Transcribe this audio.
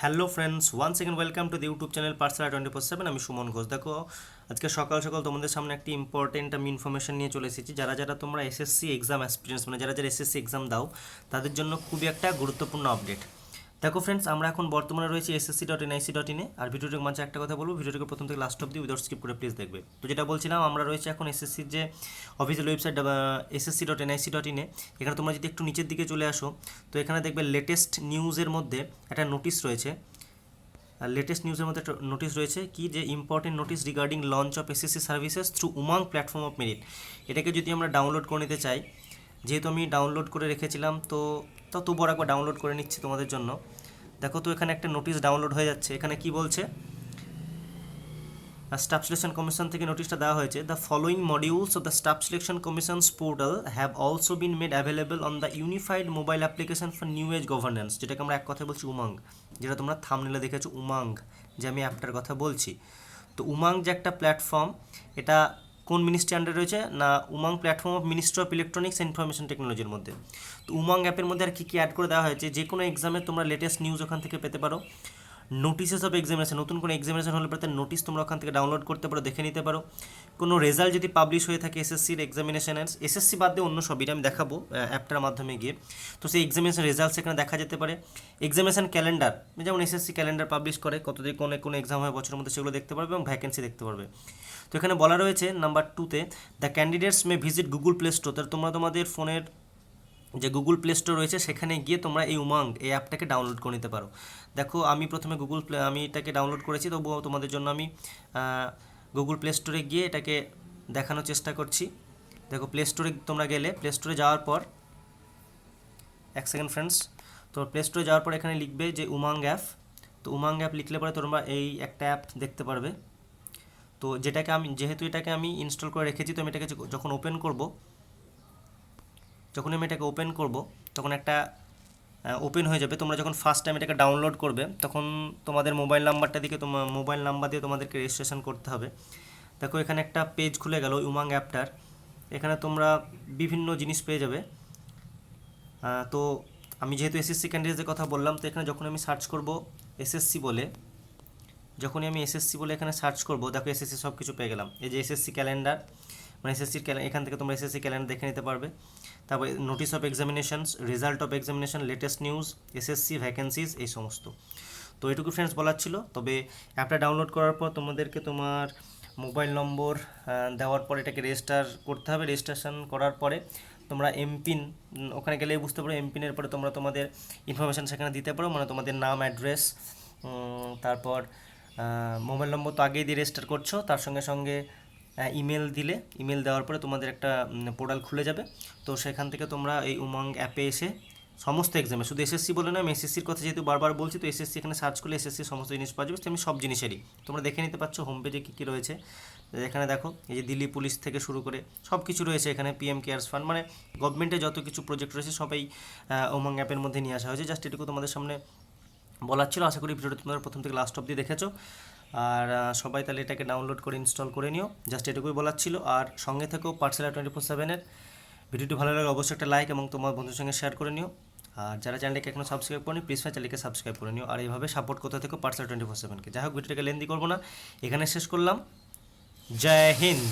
Hello friends, once second welcome to the YouTube channel পার্সেলা 24/7। আমি সুমন ঘোষ। দেখো, আজকে সকাল সকাল তোমাদের সামনে একটি ইম্পর্টেন্ট আমি ইনফরমেশন নিয়ে চলে এসেছি। যারা তোমরা এসএসসি এক্সাম অ্যাসপিরেন্টস, মানে যারা এসএসসি এক্সাম দাও, তাদের জন্য খুবই একটা গুরুত্বপূর্ণ আপডেট। দেখো ফ্রেন্ডস, আমরা এখন বর্তমানে রয়েছি ssc.nic.in-এ। আর ভিডিওটির মাঝে একটা কথা বলবো, ভিডিওটিকে প্রথম থেকে লাস্ট অব্দি উইদাউট স্কিপ করে প্লিজ দেখবে। তো যেটা বলছিলাম, আমরা রয়েছে এখন এসএসসির যে অফিসিয়াল ওয়েবসাইট ssc.nic.in-এ। এখানে তোমরা যদি একটু নিচের দিকে চলে আসো, তো এখানে দেখবে লেটেস্ট নিউজের মধ্যে একটা নোটিশ রয়েছে। লেটেস্ট নিউজের মধ্যে একটা নোটিশ রয়েছে কি, যে important notice regarding launch of SSC services through Umang platform of merit. এটাকে যদি আমরা ডাউনলোড করে নিতে চাই, যেহেতু আমি ডাউনলোড করে রেখেছিলাম, তো তবুও একবার ডাউনলোড করে নিচ্ছি তোমাদের জন্য। দেখো, তো এখানে একটা নোটিশ ডাউনলোড হয়ে যাচ্ছে। এখানে কি বলছে, স্টাফ সিলেকশন কমিশন থেকে নোটিশটা দেওয়া হয়েছে। The following modules of the staff selection commissions portal have also been made available on the unified mobile application for new age governance, যেটাকে আমরা এক কথায় বলছি উমাং, যেটা তোমরা থাম্বনেলে দেখেছো উমাং, যে আমি অ্যাপটার কথা বলছি। তো উমাং যে একটা প্ল্যাটফর্ম, এটা কোন মিনিস্ট্রি আন্ডারে রয়েছে না, Umang platform of ministry of electronics and information টেকনোলজির মধ্যে। তো উমাং অ্যাপের মধ্যে আর কী কী অ্যাড করে দেওয়া হয়েছে, যে কোনো এক্সামে তোমরা লেটেস্ট নিউজ ওখান থেকে পেতে পারো। নোটিসেস অফ এক্সামিনেশন, নতুন কোনো এক্সামিনেশন হলে তার নোটিস তোমরা ওখান থেকে ডাউনলোড করতে পারো, দেখে নিতে পারো। কোনো রেজাল্ট যদি পাবলিশ হয়ে থাকে এসএসসির এক্সামিনেশনের, এসএসসি বাদ দিয়ে অন্য সবই আমি দেখাবো অ্যাপটার মাধ্যমে গিয়ে, তো সেই এক্সামিনেশন রেজাল্টস এখানে দেখা যেতে পারে। এক্সামিনেশন ক্যালেন্ডার, যেমন এসএসসি ক্যালেন্ডার পাবলিশ করে, কতদিন কোন এক্সাম হয় বছরের মধ্যে, সেগুলো দেখতে পারবে এবং ভ্যাকেন্সি দেখতে পারবে। তো এখানে বলা রয়েছে নাম্বার 2-তে, the candidates may visit Google Play Store. তাহলে তোমরা তোমাদের ফোনের যে গুগল প্লে স্টোর রয়েছে সেখানে গিয়ে তোমরা এই উমাং এই অ্যাপটাকে ডাউনলোড করে নিতে পারো। দেখো, আমি প্রথমে আমি এটাকে ডাউনলোড করেছি, তবুও তোমাদের জন্য আমি গুগল প্লে স্টোরে গিয়ে এটাকে দেখানোর চেষ্টা করছি। দেখো, প্লে স্টোরে তোমরা গেলে, প্লে স্টোরে যাওয়ার পর, এক সেকেন্ড ফ্রেন্ডস, তো প্লে স্টোরে যাওয়ার পর এখানে লিখবে যে উমাং অ্যাপ। তো উমাং অ্যাপ লিখলে পরে তোমরা এই একটা অ্যাপ দেখতে পারবে। তো যেহেতু এটাকে আমি ইনস্টল করে রেখেছি, তো আমি এটাকে যখন আমি এটাকে ওপেন করব, তখন একটা ওপেন হয়ে যাবে। তোমরা যখন ফার্স্ট টাইম এটাকে ডাউনলোড করবে, তখন তোমাদের মোবাইল নাম্বার দিয়ে তোমাদেরকে রেজিস্ট্রেশন করতে হবে। দেখো, এখানে একটা পেজ খুলে গেল উমাং অ্যাপটার। এখানে তোমরা বিভিন্ন জিনিস পেয়ে যাবে। তো আমি যেহেতু এসএসসি ক্যান্ডিডেটদের কথা বললাম, তো এখানে যখন আমি সার্চ করব এসএসসি বলে, এখানে সার্চ করব, দেখো এসএসসি সব কিছু পেয়ে গেলাম। এই যে এসএসসি ক্যালেন্ডার, মানে এখান থেকে তোমরা এসএসসি ক্যালেন্ডার দেখে নিতে পারবে। তারপরে notice of examinations, result of examination, latest news, SSC vacancies, এই সমস্ত। তো এইটুকু ফ্রেন্ডস বলার ছিল। তবে অ্যাপটা ডাউনলোড করার পর তোমাদেরকে তোমার মোবাইল নম্বর দেওয়ার পর এটাকে রেজিস্টার করতে হবে। রেজিস্ট্রেশন করার পরে তোমরা এমপিন, ওখানে গেলেই বুঝতে পারো, এমপিনের পরে তোমরা তোমাদের ইনফরমেশান সেখানে দিতে পারো, মানে তোমাদের নাম, অ্যাড্রেস, তারপর মোবাইল নম্বর তো আগেই দিয়ে রেজিস্টার করছো, তার সঙ্গে সঙ্গে ইমেল দিলে, ইমেল দেওয়ার পরে তোমাদের একটা পোর্টাল খুলে যাবে। তো সেখান থেকে তোমরা এই উমাং অ্যাপে এসে সমস্ত এক্সামে, শুধু এসএসসি বলে না, আমি এসএসসির কথা যেহেতু বারবার বলছি, তো এসএসসি এখানে সার্চ করলে এসএসসির সমস্ত জিনিস পাওয়া যাবে। তেমনি সব জিনিসেরই তোমরা দেখে নিতে পারছো হোম পেজে কী কী রয়েছে। এখানে দেখো, এই যে দিল্লি পুলিশ থেকে শুরু করে সব কিছু রয়েছে এখানে, পিএম কেয়ার্স ফান্ড, মানে গভর্নমেন্টের যত কিছু প্রজেক্ট রয়েছে সবাই উমাং অ্যাপের মধ্যে নিয়ে আসা হয়েছে। জাস্ট এটুকু তোমাদের সামনে বলার ছিল। আশা করি ভিডিওটা তোমরা প্রথম থেকে লাস্ট অবধি দেখেছো। আর সবাই তাহলে এটাকে ডাউনলোড করে ইনস্টল করে নিও, জাস্ট এটুকুই বলার ছিল। আর সঙ্গে থেকেও পার্সেলা 24/7-এর ভিডিওটি ভালো লাগলে অবশ্যই একটা লাইক এবং তোমার বন্ধুর সঙ্গে শেয়ার করে নিও। আর যারা চ্যানেলটাকে এখনও সাবস্ক্রাইব করেনি, প্লিজ চ্যানেলকে সাবস্ক্রাইব করে নিও। আর এইভাবে সাপোর্ট করতে থেকো পার্সেলা 24/7-কে। যাই হোক, ভিডিওটাকে লেন্দি করবো না, এখানে শেষ করলাম। জয় হিন্দ।